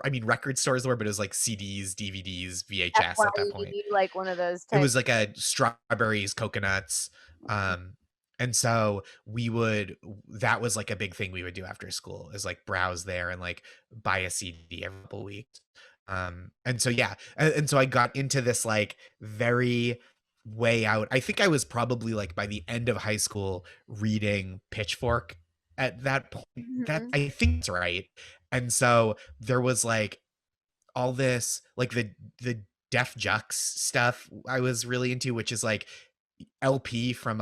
I mean, record stores were, but it was like CDs, DVDs, VHS at that point. FYE, like one of those It type. was like a strawberries, coconuts. Um, and so that was like a big thing we would do after school, is like browse there and like buy a CD every couple weeks. And so, yeah. And so I got into this like very way out. I think I was probably like by the end of high school reading Pitchfork at that point. That Mhm. I think that's right. And so there was like all this like the Def Jux stuff I was really into, which is like LP from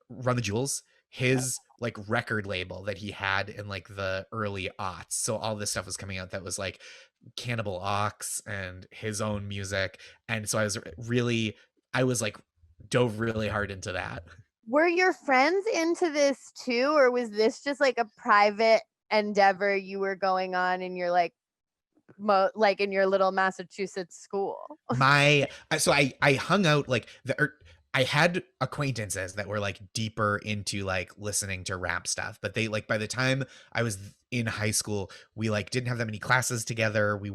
Run the Jewels, his like record label that he had in like the early aughts. So all this stuff was coming out that was like Cannibal Ox and his own music. And so I was like dove really hard into that. Were your friends into this too, or was this just like a private endeavor you were going on in your like like in your little Massachusetts school? I hung out like I had acquaintances that were like deeper into like listening to rap stuff, but they like by the time I was in high school, we like didn't have that many classes together. We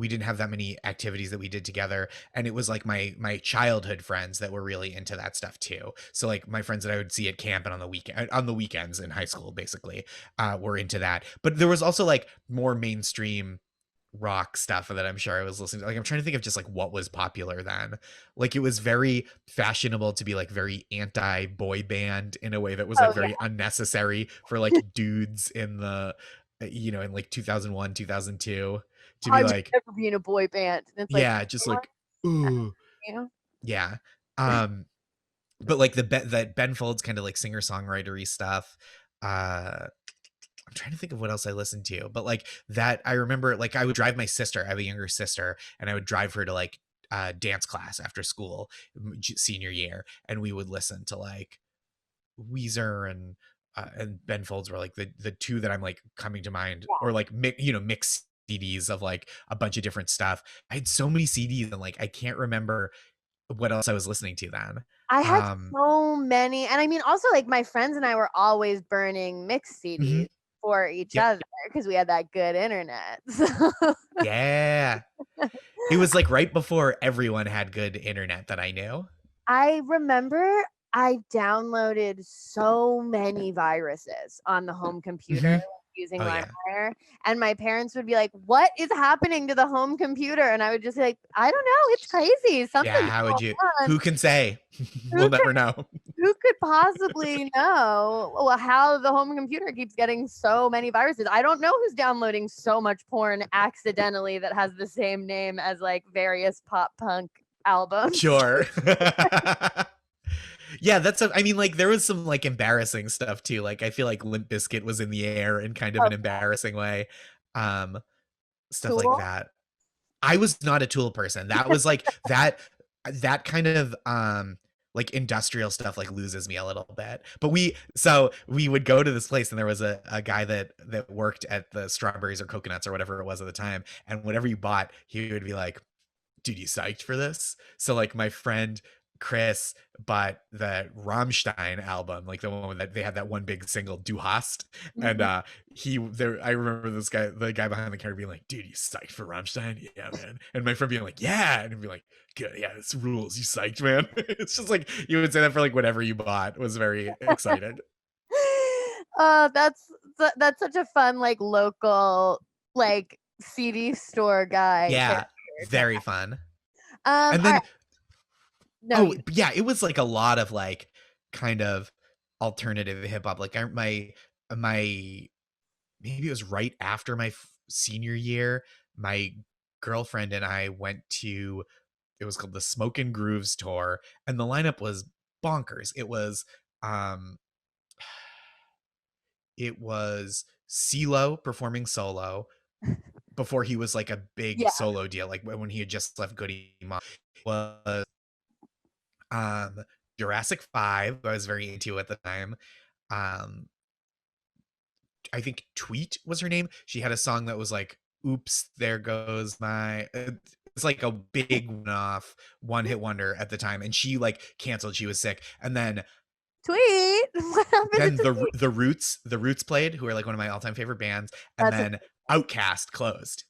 didn't have that many activities that we did together, and it was like my childhood friends that were really into that stuff too. So like my friends that I would see at camp and on the weekends in high school basically were into that. But there was also like more mainstream rock stuff that I'm sure I was listening to. Like I'm trying to think of just like what was popular then. Like it was very fashionable to be like very anti boy band in a way that was like Oh yeah, very unnecessary for like dudes in the in like 2001, 2002 to I be would like, never be in a boy band. And it's like, yeah, just like ooh, you know, yeah. Um but like that Ben Folds kind of like singer-songwritery stuff. I'm trying to think of what else I listened to, but like that, I remember like I would drive my sister. I have a younger sister, and I would drive her to like dance class after school, senior year, and we would listen to like Weezer and Ben Folds were like the two that I'm like coming to mind, or like mixed CDs of like a bunch of different stuff. I had so many CDs, and like I can't remember what else I was listening to then. I had Um, so many, and I mean, also like my friends and I were always burning mix mhm, CDs for each yep, other because we had that good internet. So yeah. It was like right before everyone had good internet that I knew. I remember I downloaded so many viruses on the home computer Mhm. using Oh yeah. LimeWire, and my parents would be like, "What is happening to the home computer?" And I would just be like, "I don't know, it's crazy. Yeah, Something's how would you, going on. who can say? Who We'll never know. who could possibly know how the home computer keeps getting so many viruses? I don't know who's downloading so much porn accidentally that has the same name as like various pop punk albums." Sure. Yeah, I mean, like there was some like embarrassing stuff too. Like I feel like Limp Bizkit was in the air in kind of Oh, an embarrassing way. Um, Stuff like Tool. that. I was not a Tool person. That was like that kind of like industrial stuff like loses me a little bit. But we would go to this place, and there was a guy that worked at the Strawberries or Coconuts or whatever it was at the time, and whatever you bought, he would be like, dude, you psyched for this? So like my friend Chris bought the Rammstein album, like the one that they had that one big single Du Hast. And Mhm. I remember the guy behind the counter being like, dude, you psyched for Rammstein? Yeah, man. And my friend being like, yeah. And he'd be like, good, yeah, this rules. You psyched, man. It's just like you would say that for like whatever you bought was very excited. That's such a fun like local like CD store guy Yeah, character to very fun. have. And All right, then no, oh, you. yeah, it was like a lot of like kind of alternative hip hop. Like my maybe it was right after my senior year, my girlfriend and I went to, it was called the Smoke and Grooves tour, and the lineup was bonkers. Um it was CeeLo performing solo before he was like a big Yeah. solo deal, like when he had just left Goody Mob. Was um Jurassic 5, I was very into at the time. Um I think Tweet was her name. She had a song that was like, "Oops, there goes my." It's like a big one-off, one-hit wonder at the time, and she like canceled. She was sick, and Tweet. What happened to then Tweet? the Roots played, who are like one of my all-time favorite bands, and That's then Outkast closed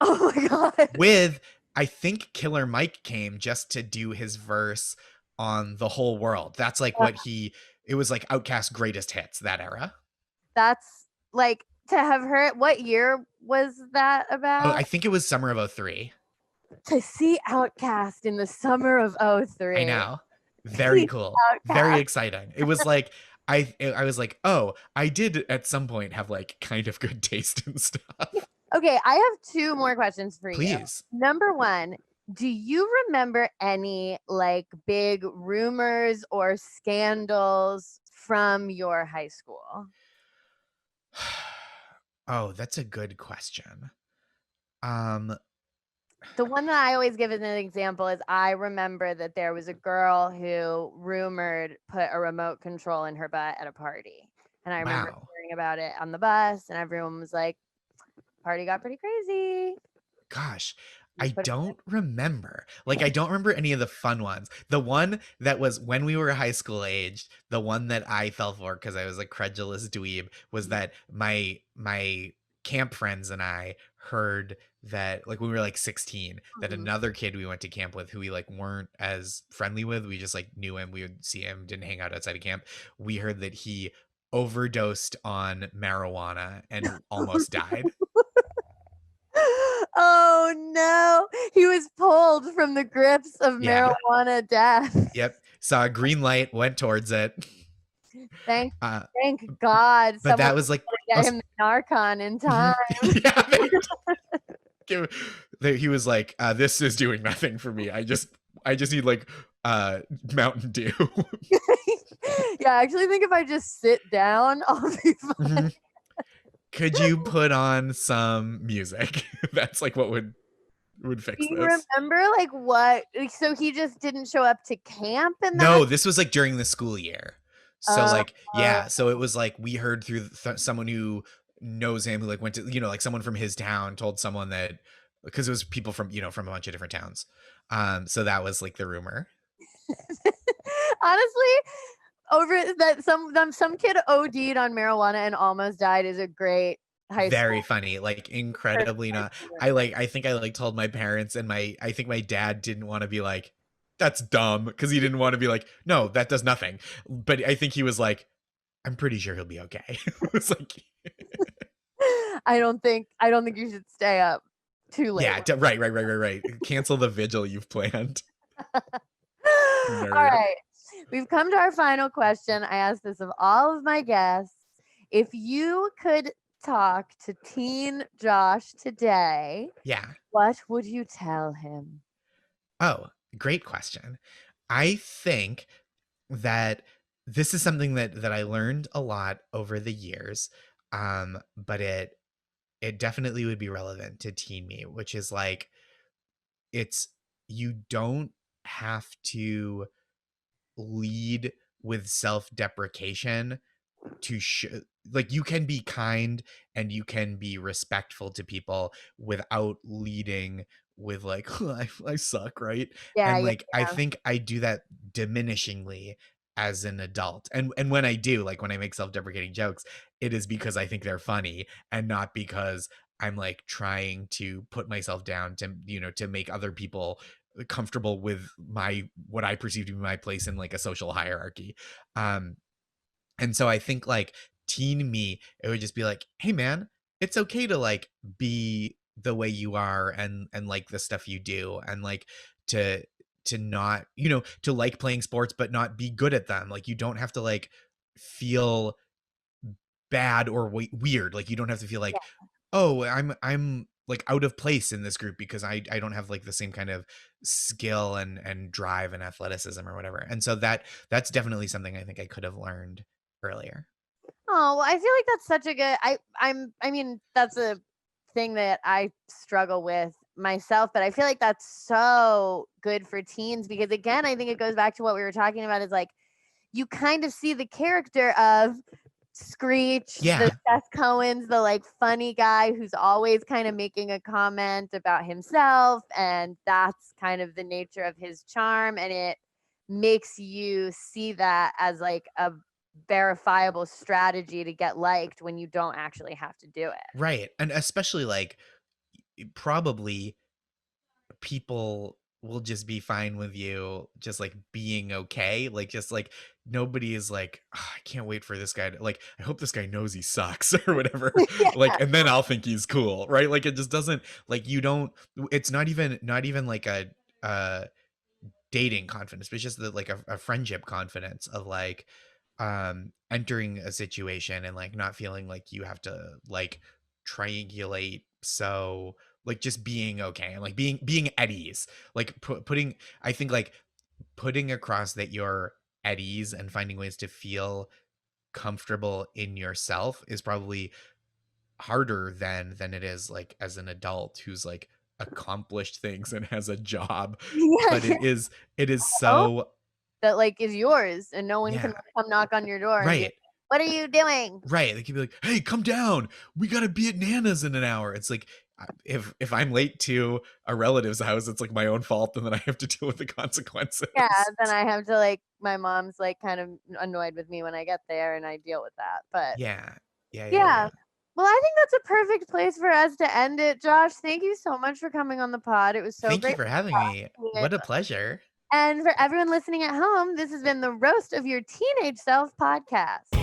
oh my god. with, I think Killer Mike came just to do his verse on The Whole World. That's like what he. It was like Outkast greatest hits that era. That's like to have heard. What year was that Oh, about? I think it was summer of '03. To see Outcast in the summer of I 03. know. Very cool. Very Outcast. exciting. It was like I was like, "Oh, I did at some point have like kind of good taste in stuff." Okay, I have two more questions for you. Please. Number one, do you remember any like big rumors or scandals from your high school? Oh, that's a good question. Um The one that I always give as an example is I remember that there was a girl who rumored put a remote control in her butt at a party. And I remember wow. hearing about it on the bus, and everyone was like, party got pretty crazy. Gosh, You I put don't remember. Like I don't remember any of the fun ones. The one that was when we were high school aged, the one that I fell for because I was a credulous dweeb was that my camp friends and I heard that like when we were like 16 that Mhm. another kid we went to camp with who we like weren't as friendly with, we just like knew him, we would see him, didn't hang out outside of camp. We heard that he overdosed on marijuana and almost died. Oh no, he was pulled from the grips of Yeah. marijuana death. Yep. Saw a green light, went towards it. Thank, Uh, thank God but someone that was was like, gonna get him the Narcan in time. Mhm. Yeah, he was like, "This is doing nothing for me. I just need like Mountain Dew." Yeah, I actually think if I just sit down, I'll be fine. Mhm. Could you put on some music? That's like what would Do fix you this. remember like what? Like, so he just didn't show up to camp, and No, that's this was like during the school year. So uh, like yeah, so it was like we heard through someone who knows him who like went to, like someone from his town told someone that, because it was people from, from a bunch of different towns. So that was like the rumor. honestly, over that some kid OD'd on marijuana and almost died is a great high Very school. funny, like incredibly not. I think I like told my parents, and I think my dad didn't want to be like, that's dumb, because he didn't want to be like, no, that does nothing. But I think he was like, I'm pretty sure he'll be okay. It was like, I don't think you should stay up too late. yeah, right. Cancel the vigil you've planned. All Nerd. right. We've come to our final question. I asked this of all of my guests. If you could talk to teen Josh today, Yeah. what would you tell him? Oh, great question. I think that this is something that I learned a lot over the years. But it definitely would be relevant to teen me, which is like, it's, you don't have to lead with self-deprecation to like, you can be kind and you can be respectful to people without leading with like, I suck, right? Yeah, And yeah, like I think I do that diminishingly as an adult, and when I do, like when I make self-deprecating jokes, it is because I think they're funny and not because I'm like trying to put myself down to, to make other people comfortable with my, what I perceive to be my place in like a social hierarchy. um and so I think like teen me, it would just be like, hey man, it's okay to like be the way you are, and like the stuff you do, and like to not, to like playing sports but not be good at them. Like you don't have to like feel bad or weird. Like you don't have to feel Yeah. like, oh, I'm like out of place in this group because I don't have like the same kind of skill and drive and athleticism or whatever. And so that's definitely something I think I could have learned earlier. Oh, well, I feel like that's such a good I mean, that's a thing that I struggle with myself, but I feel like that's so good for teens because again, I think it goes back to what we were talking about is like you kind of see the character of Screech, the Yeah. Seth Cohen's, the like funny guy who's always kind of making a comment about himself, and that's kind of the nature of his charm, and it makes you see that as like a verifiable strategy to get liked when you don't actually have to do it. Right. And especially like probably people will just be fine with you just like being okay, like just like nobody is like, "Oh, I can't wait for this guy to like, I hope this guy knows he sucks," or whatever, Yeah. like, and then I'll think he's cool, right? Like it just doesn't, like you don't, it's not even like a uh dating confidence, but it's just like a friendship confidence of like entering a situation and like not feeling like you have to like triangulate, so like just being okay and like being at ease, like putting, I think like putting across that you're at ease and finding ways to feel comfortable in yourself is probably harder than it is like as an adult who's like accomplished things and has a job, Yeah, but it is yeah. so, That like is yours and no one can yeah, like, come knock on your door and be like, right. what are you doing? Right, they could be like, "Hey, come down. We gotta be at Nana's in an hour." It's like, if I'm late to a relative's house, it's like my own fault, and then I have to deal with the Yeah, consequences. then I have to like my mom's like kind of annoyed with me when I get there and I deal with that. But Yeah. Yeah, yeah, yeah. yeah. Well, I think that's a perfect place for us to end it. Josh, thank you so much for coming on the pod. It was so Thank you great for to having talk me. to you. What a pleasure. And for everyone listening at home, this has been the Roast of Your Teenage Self podcast.